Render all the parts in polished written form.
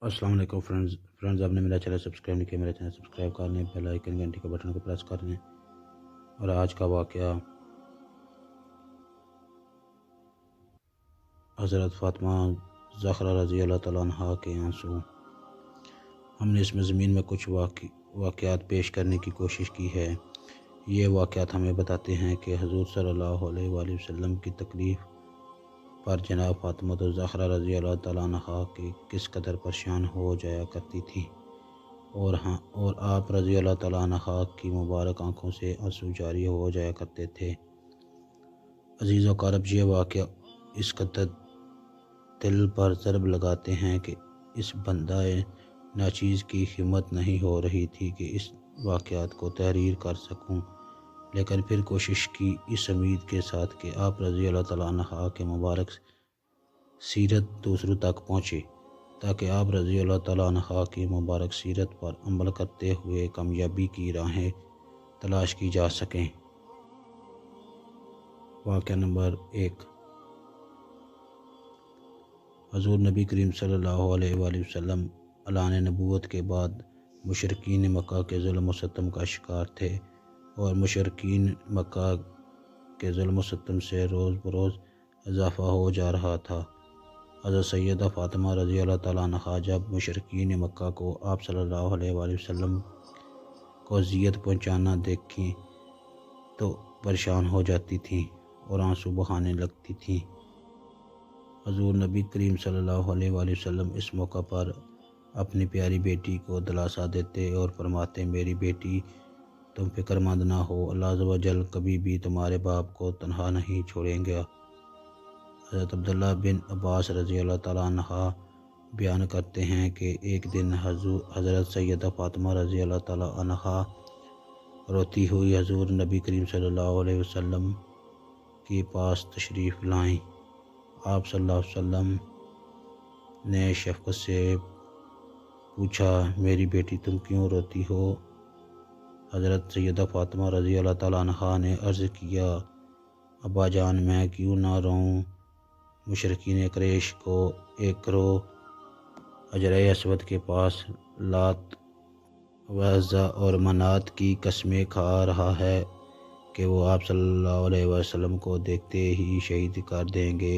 السلام علیکم فرینڈز آپ نے میرا چینل سبسکرائب نہیں کیا، میرا چینل سبسکرائب کر لیں، بیل آئیکن گھنٹی کے بٹن کو پریس کر لیں۔ اور آج کا واقعہ حضرت فاطمہ زہرا رضی اللہ تعالیٰ عنہا کے آنسو۔ ہم نے اس مضمین میں کچھ واقعات پیش کرنے کی کوشش کی ہے۔ یہ واقعات ہمیں بتاتے ہیں کہ حضور صلی اللہ علیہ وآلہ وسلم کی تکلیف پر جناب فاطمہ زہرا رضی اللہ تعالیٰ عنہا کی کس قدر پریشان ہو جایا کرتی تھی، اور آپ رضی اللہ تعالیٰ عنہ کی مبارک آنکھوں سے آنسو جاری ہو جایا کرتے تھے۔ عزیز و اقارب، یہ واقعہ اس قدر دل پر ضرب لگاتے ہیں کہ اس بندہ ناچیز کی ہمت نہیں ہو رہی تھی کہ اس واقعات کو تحریر کر سکوں، لیکن پھر کوشش کی اس امید کے ساتھ کہ آپ رضی اللہ تعالیٰ عنہ کے مبارک سیرت دوسروں تک پہنچے، تاکہ آپ رضی اللہ تعالیٰ عنہ کی مبارک سیرت پر عمل کرتے ہوئے کامیابی کی راہیں تلاش کی جا سکیں۔ واقعہ نمبر 1۔ حضور نبی کریم صلی اللہ علیہ وآلہ وسلم اعلان نبوت کے بعد مشرکین مکہ کے ظلم و ستم کا شکار تھے، اور مشرکین مکہ کے ظلم و ستم سے روز بروز اضافہ ہو جا رہا تھا۔ حضرت سیدہ فاطمہ رضی اللہ تعالیٰ عنہا جب مشرکین مکہ کو آپ صلی اللہ علیہ وآلہ وسلم کو اذیت پہنچانا دیکھیں تو پریشان ہو جاتی تھیں اور آنسو بہانے لگتی تھیں۔ حضور نبی کریم صلی اللہ علیہ وآلہ وسلم اس موقع پر اپنی پیاری بیٹی کو دلاسا دیتے اور فرماتے، میری بیٹی، تم فکر مند نہ ہو، اللہ عز و جل کبھی بھی تمہارے باپ کو تنہا نہیں چھوڑیں گا۔ حضرت عبداللہ بن عباس رضی اللہ تعالیٰ عنہ بیان کرتے ہیں کہ ایک دن حضرت سیدہ فاطمہ رضی اللہ تعالیٰ عنہ روتی ہوئی حضور نبی کریم صلی اللہ علیہ وسلم کے پاس تشریف لائیں۔ آپ صلی اللہ علیہ وسلم نے شفقت سے پوچھا، میری بیٹی تم کیوں روتی ہو؟ حضرت سیدہ فاطمہ رضی اللہ تعالیٰ عنہ نے عرض کیا، ابا جان، میں کیوں نہ روؤں؟ مشرکین قریش کو ایک گروہ حجر اسود کے پاس لات و عزا اور منات کی قسمیں کھا رہا ہے کہ وہ آپ صلی اللہ علیہ وسلم کو دیکھتے ہی شہید کر دیں گے،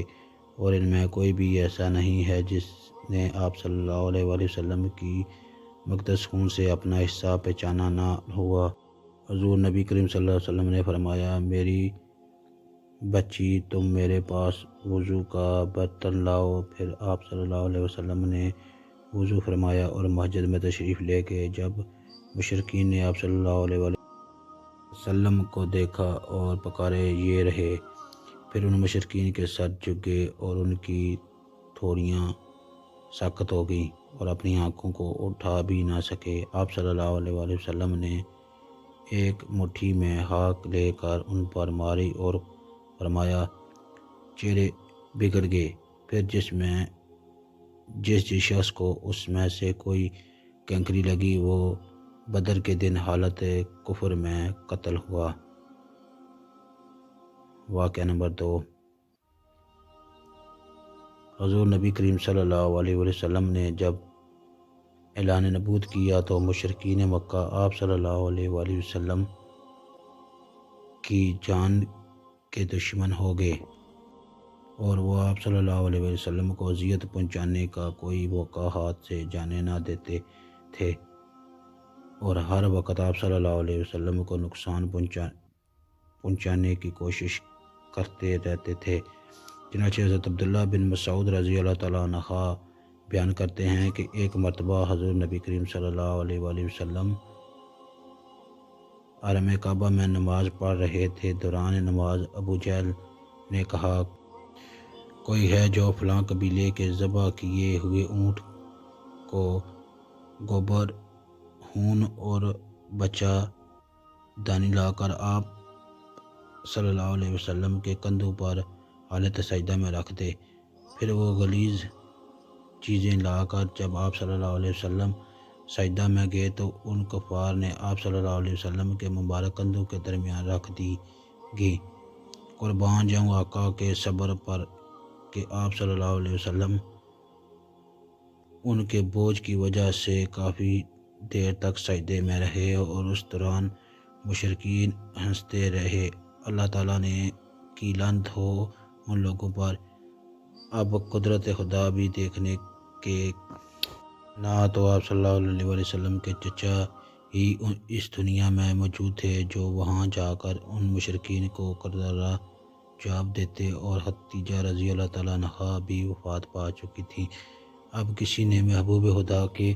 اور ان میں کوئی بھی ایسا نہیں ہے جس نے آپ صلی اللہ علیہ وآلہ وسلم کی مقدس خون سے اپنا حصہ پہچانا نہ ہوا۔ حضور نبی کریم صلی اللہ علیہ وسلم نے فرمایا، میری بچی، تم میرے پاس وضو کا برتن لاؤ۔ پھر آپ صلی اللہ علیہ وسلم نے وضو فرمایا اور مسجد میں تشریف لے گئے۔ جب مشرکین نے آپ صلی اللہ علیہ وسلم کو دیکھا اور پکارے یہ رہے، پھر ان مشرکین کے سر جھک گئے اور ان کی تھوڑیاں سخت ہو گئیں اور اپنی آنکھوں کو اٹھا بھی نہ سکے۔ آپ صلی اللہ علیہ وآلہ وسلم نے ایک مٹھی میں خاک لے کر ان پر ماری اور فرمایا، چہرے بگڑ گئے۔ پھر جس شخص کو اس میں سے کوئی کینکری لگی وہ بدر کے دن حالت کفر میں قتل ہوا۔ واقعہ نمبر 2۔ حضور نبی کریم صلی اللہ علیہ وسلم نے جب اعلان نبوت کیا تو مشرکین مکہ آپ صلی اللہ علیہ وآلہ وسلم کی جان کے دشمن ہو گئے، اور وہ آپ صلی اللہ علیہ وسلم کو اذیت پہنچانے کا کوئی موقع ہاتھ سے جانے نہ دیتے تھے، اور ہر وقت آپ صلی اللہ علیہ وسلم کو نقصان پہنچانے کی کوشش کرتے رہتے تھے۔ چنانچہ حضرت عبداللہ بن مسعود رضی اللہ تعالیٰ عنہ بیان کرتے ہیں کہ ایک مرتبہ حضور نبی کریم صلی اللہ علیہ وآلہ وسلم حرم کعبہ میں نماز پڑھ رہے تھے۔ دوران نماز ابو جہل نے کہا، کوئی ہے جو فلاں قبیلے کے ذبح کیے ہوئے اونٹ کو گوبر، خون اور بچہ دانی لا کر آپ صلی اللہ علیہ وسلم کے کندھوں پر حالت سجدہ میں رکھ دے۔ پھر وہ غلیظ چیزیں لا کر جب آپ صلی اللہ علیہ وسلم سجدہ میں گئے تو ان کفار نے آپ صلی اللہ علیہ وسلم کے مبارک کندھوں کے درمیان رکھ دی گی۔ قربان جاؤں آقا کے صبر پر کہ آپ صلی اللہ علیہ وسلم ان کے بوجھ کی وجہ سے کافی دیر تک سجدے میں رہے اور اس دوران مشرکین ہنستے رہے۔ اللہ تعالیٰ نے کی لعنت ہو ان لوگوں پر۔ اب قدرت خدا بھی دیکھنے کے نہ تو آپ صلی اللہ علیہ وسلم کے چچا ہی اس دنیا میں موجود تھے جو وہاں جا کر ان مشرکین کو کرارا جواب دیتے، اور خدیجہ رضی اللہ تعالیٰ عنہا بھی وفات پا چکی تھی۔ اب کسی نے محبوب خدا کے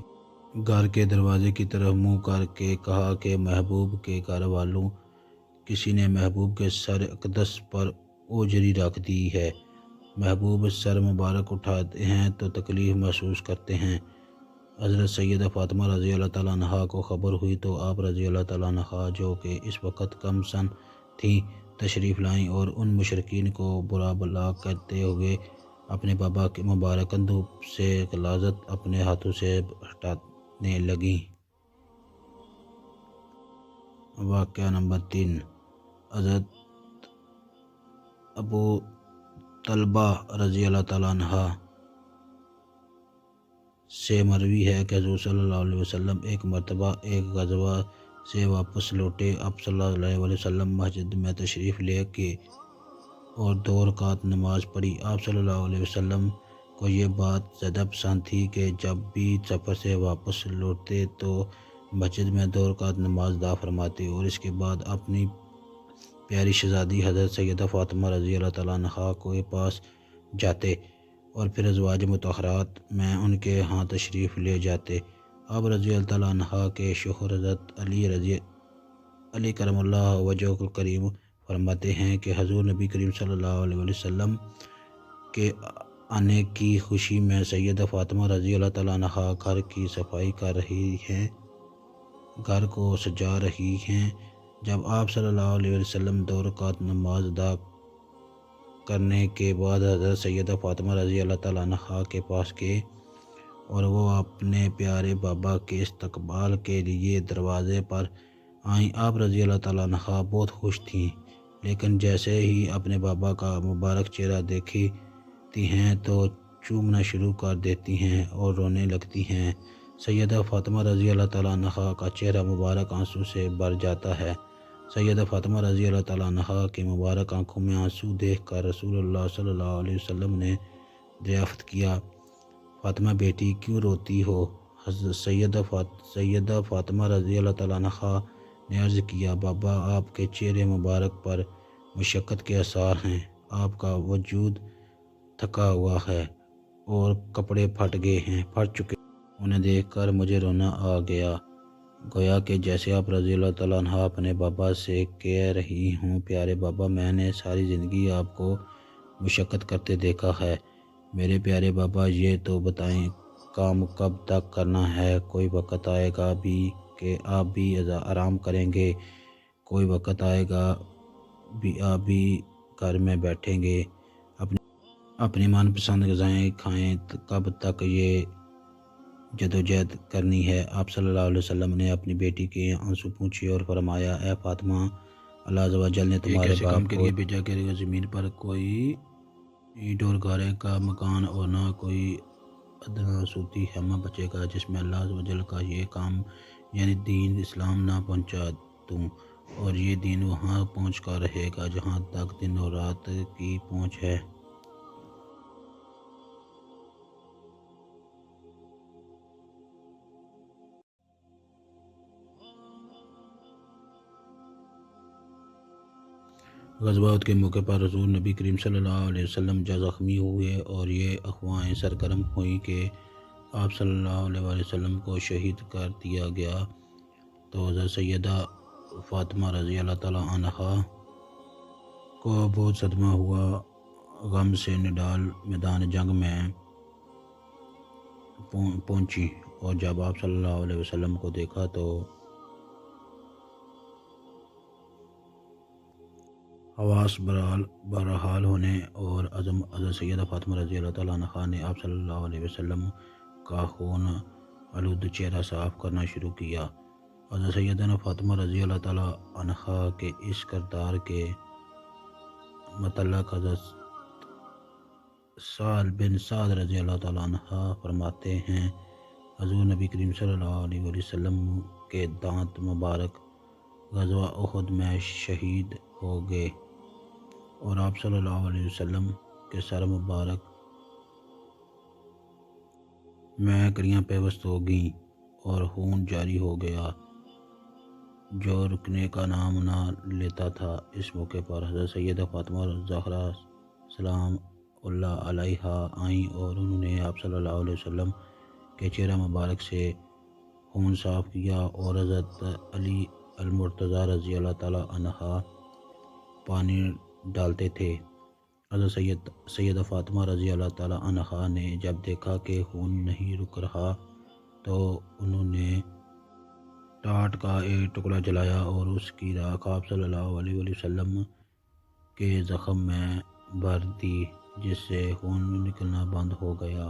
گھر کے دروازے کی طرف منہ کر کے کہا کہ محبوب کے گھر والوں، کسی نے محبوب کے سر اقدس پر اوجری رکھ دی ہے۔ محبوب سر مبارک اٹھاتے ہیں تو تکلیف محسوس کرتے ہیں۔ حضرت سیدہ فاطمہ رضی اللہ تعالیٰ عنہا کو خبر ہوئی تو آپ رضی اللہ تعالیٰ عنہا جو کہ اس وقت کم سن تھیں تشریف لائیں اور ان مشرکین کو برا بھلا کہتے ہوئے اپنے بابا کے مبارک کندھوں سے غلاظت اپنے ہاتھوں سے ہٹانے لگیں۔ واقعہ نمبر 3، حضرت ابو طلبہ رضی اللہ تعالیٰ عنہ سے مروی ہے کہ حضور صلی اللہ علیہ وسلم ایک مرتبہ ایک غزوہ سے واپس لوٹے۔ آپ صلی اللہ علیہ وسلم مسجد میں تشریف لے کے اور 2 رکعت نماز پڑھی۔ آپ صلی اللہ علیہ وسلم کو یہ بات زیادہ پسند تھی کہ جب بھی سفر سے واپس لوٹتے تو مسجد میں 2 رکعت نماز ادا فرماتے اور اس کے بعد اپنی پیاری شہزادی حضرت سیدہ فاطمہ رضی اللہ تعالیٰ عنہا کے پاس جاتے اور پھر ازواج مطہرات میں ان کے ہاں تشریف لے جاتے۔ آپ رضی اللہ تعالیٰ عنہ کے شوہر حضرت علی کرم اللہ وجہہ الکریم فرماتے ہیں کہ حضور نبی کریم صلی اللہ علیہ وسلم کے آنے کی خوشی میں سیدہ فاطمہ رضی اللہ تعالیٰ عنہ گھر کی صفائی کر رہی ہیں، گھر کو سجا رہی ہیں۔ جب آپ صلی اللہ علیہ وسلم 2 رکعت نماز ادا کرنے کے بعد حضرت سیدہ فاطمہ رضی اللہ تعالیٰ عنہ کے پاس گئے اور وہ اپنے پیارے بابا کے استقبال کے لیے دروازے پر آئیں۔ آپ رضی اللہ تعالیٰ عنہ بہت خوش تھیں، لیکن جیسے ہی اپنے بابا کا مبارک چہرہ دیکھتی ہیں تو چومنا شروع کر دیتی ہیں اور رونے لگتی ہیں۔ سیدہ فاطمہ رضی اللہ تعالیٰ عنہ کا چہرہ مبارک آنسو سے بھر جاتا ہے۔ سیدہ فاطمہ رضی اللہ تعالیٰ عنہ کے مبارک آنکھوں میں آنسو دیکھ کر رسول اللہ صلی اللہ علیہ وسلم نے دریافت کیا، فاطمہ بیٹی کیوں روتی ہو؟ حضرت سیدہ فاطمہ رضی اللہ تعالیٰ عنہ نے عرض کیا، بابا آپ کے چہرے مبارک پر مشقت کے آثار ہیں، آپ کا وجود تھکا ہوا ہے اور کپڑے پھٹ چکے ہیں۔ انہیں دیکھ کر مجھے رونا آ گیا، گویا کہ جیسے آپ رضی اللہ تعالیٰ عنہ اپنے بابا سے کہہ رہی ہوں، پیارے بابا میں نے ساری زندگی آپ کو مشقت کرتے دیکھا ہے، میرے پیارے بابا یہ تو بتائیں کام کب تک کرنا ہے؟ کوئی وقت آئے گا بھی کہ آپ بھی آرام کریں گے، کوئی وقت آئے گا بھی آپ بھی گھر میں بیٹھیں گے، اپنی من پسند غذائیں کھائیں، کب تک یہ جدوجہد کرنی ہے؟ آپ صلی اللہ علیہ وسلم نے اپنی بیٹی کے آنسو پوچھے اور فرمایا، اے فاطمہ، اللہ عز و جل نے تمہارے باپ کے لیے بھیجا کہ زمین پر کوئی اینٹ اور گارے کا مکان اور نہ کوئی ادنا صوتی خیمہ بچے گا جس میں اللہ عز و جل کا یہ کام یعنی دین اسلام نہ پہنچا دوں، اور یہ دین وہاں پہنچ کر رہے گا جہاں تک دن اور رات کی پہنچ ہے۔ غزوہ احد کے موقع پر حضور نبی کریم صلی اللہ علیہ وسلم جب زخمی ہوئے اور یہ افواہیں سرگرم ہوئیں کہ آپ صلی اللہ علیہ وسلم کو شہید کر دیا گیا تو حضرت سیدہ فاطمہ رضی اللہ تعالیٰ عنہ کو بہت صدمہ ہوا، غم سے نڈال میدان جنگ میں پہنچی اور جب آپ صلی اللہ علیہ وسلم کو دیکھا تو حواس برحال ہونے اور حضرت سیدہ فاطمہ رضی اللہ تعالیٰ عنہ نے آپ صلی اللہ علیہ وسلم کا خون آلود چہرہ صاف کرنا شروع کیا۔ حضرت سیدہ فاطمہ رضی اللہ تعالیٰ عنہ کے اس کردار کے متعلق حضرت سال بن سعد رضی اللہ تعالیٰ عنہ فرماتے ہیں حضور نبی کریم صلی اللہ علیہ وآلہ وسلم کے دانت مبارک غزوہ احد میں شہید ہو گئے اور آپ صلی اللہ علیہ وسلم کے سر مبارک میں کریاں پیوست ہو گئیں اور خون جاری ہو گیا جو رکنے کا نام نہ لیتا تھا۔ اس موقع پر حضرت سیدہ فاطمہ زہرا سلام اللہ علیہا آئیں اور انہوں نے آپ صلی اللہ علیہ وسلم کے چہرہ مبارک سے خون صاف کیا اور حضرت علی المرتضیٰ رضی اللہ تعالیٰ عنہ پانی ڈالتے تھے۔ حضرت سیدہ فاطمہ رضی اللہ تعالیٰ عنہ نے جب دیکھا کہ خون نہیں رک رہا تو انہوں نے ٹاٹ کا ایک ٹکڑا جلایا اور اس کی راکھ آپ صلی اللہ علیہ وآلہ وسلم کے زخم میں بھر دی جس سے خون نکلنا بند ہو گیا۔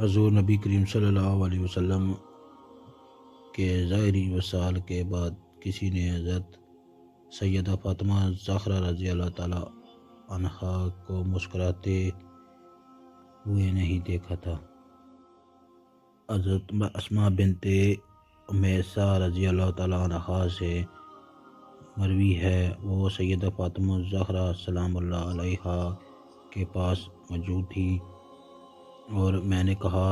حضور نبی کریم صلی اللہ علیہ وسلم کے ظاہری وصال کے بعد کسی نے حضرت سیدہ فاطمہ زہرا رضی اللہ تعالیٰ عنہا کو مسکراتے ہوئے نہیں دیکھا تھا۔ حضرت اسماء بنت امیسہ رضی اللہ تعالیٰ عنہا سے مروی ہے وہ سیدہ فاطمہ زہرا سلام اللہ علیہا کے پاس موجود تھی اور میں نے کہا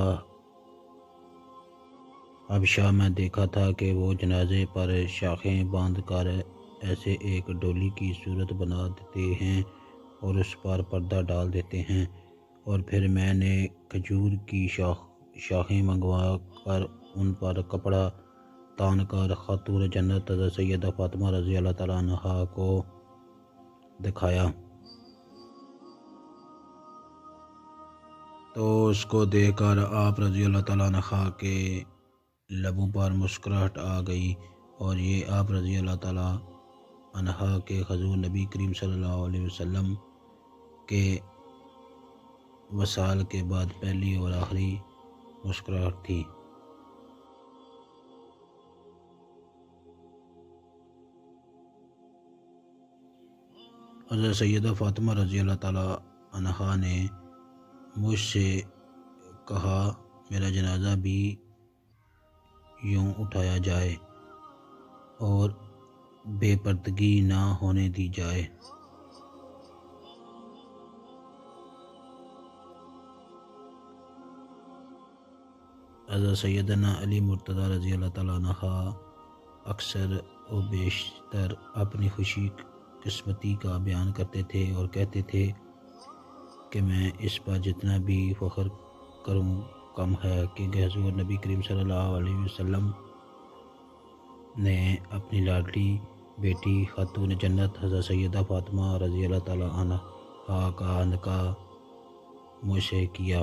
حبشہ میں دیکھا تھا کہ وہ جنازے پر شاخیں باندھ کر ایسے ایک ڈولی کی صورت بنا دیتے ہیں اور اس پر پردہ ڈال دیتے ہیں، اور پھر میں نے کھجور کی شاخیں منگوا کر ان پر کپڑا تان کر خاتون جنت حضرت سیدہ فاطمہ رضی اللہ تعالیٰ عنہا کو دکھایا تو اس کو دیکھ کر آپ رضی اللہ تعالیٰ عنہ کے لبوں پر مسکراہٹ آ گئی اور یہ آپ رضی اللہ تعالیٰ عنہ کے حضور نبی کریم صلی اللہ علیہ وسلم کے وصال کے بعد پہلی اور آخری مسکراہٹ تھی۔ حضرت سیدہ فاطمہ رضی اللہ تعالیٰ عنہا نے مجھ سے کہا میرا جنازہ بھی یوں اٹھایا جائے اور بے پردگی نہ ہونے دی جائے۔ حضرت سیدنا علی مرتضیٰ رضی اللہ تعالیٰ عنہ اکثر و بیشتر اپنی خوشی قسمتی کا بیان کرتے تھے اور کہتے تھے کہ میں اس پر جتنا بھی فخر کروں کم ہے کہ حضور نبی کریم صلی اللہ علیہ وسلم نے اپنی لاڈلی بیٹی خاتون جنت حضرت سیدہ فاطمہ رضی اللہ تعالیٰ عنہ کا نکاح مجھ سے کیا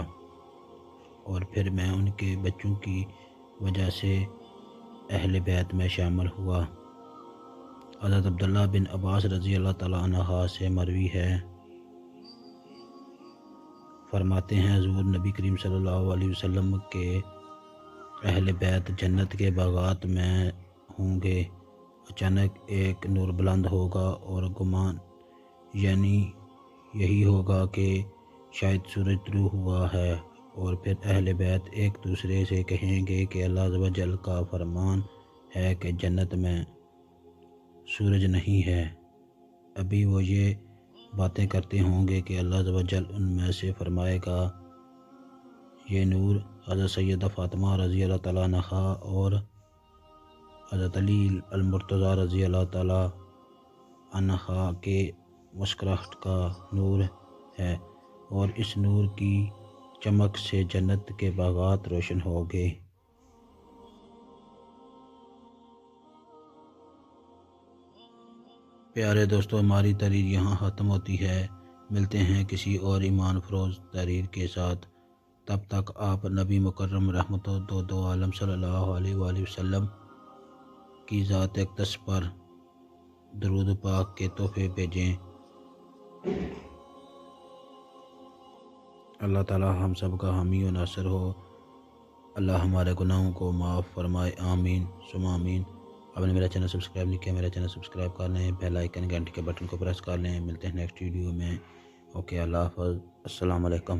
اور پھر میں ان کے بچوں کی وجہ سے اہل بیت میں شامل ہوا۔ حضرت عبداللہ بن عباس رضی اللہ تعالیٰ عنہ سے مروی ہے، فرماتے ہیں حضور نبی کریم صلی اللہ علیہ وسلم کے اہل بیت جنت کے باغات میں ہوں گے، اچانک ایک نور بلند ہوگا اور گمان یعنی یہی ہوگا کہ شاید سورج طلوع ہوا ہے، اور پھر اہل بیت ایک دوسرے سے کہیں گے کہ اللہ عز و جل کا فرمان ہے کہ جنت میں سورج نہیں ہے۔ ابھی وہ یہ باتیں کرتے ہوں گے کہ اللہ عز و جل ان میں سے فرمائے گا یہ نور حضرت سیدہ فاطمہ رضی اللہ تعالیٰ عنہ اور حضرت علی المرتضیٰ رضی اللہ تعالیٰ عنہ کے مسکراہٹ کا نور ہے، اور اس نور کی چمک سے جنت کے باغات روشن ہو گئے۔ پیارے دوستو، ہماری تحریر یہاں ختم ہوتی ہے، ملتے ہیں کسی اور ایمان فروز تحریر کے ساتھ، تب تک آپ نبی مکرم رحمت دو عالم صلی اللہ علیہ وآلہ وسلم کی ذات اقدس پر درود پاک کے تحفے بھیجیں۔ اللہ تعالی ہم سب کا حامی و ناصر ہو۔ اللہ ہمارے گناہوں کو معاف فرمائے، آمین ثم آمین۔ آپ نے میرا چینل سبسکرائب نہیں کیا، میرا چینل سبسکرائب کر لیں، بیل آئیکن گھنٹی کے بٹن کو پریس کر لیں۔ ملتے ہیں نیکسٹ ویڈیو میں۔ اوکے، اللہ حافظ، السلام علیکم۔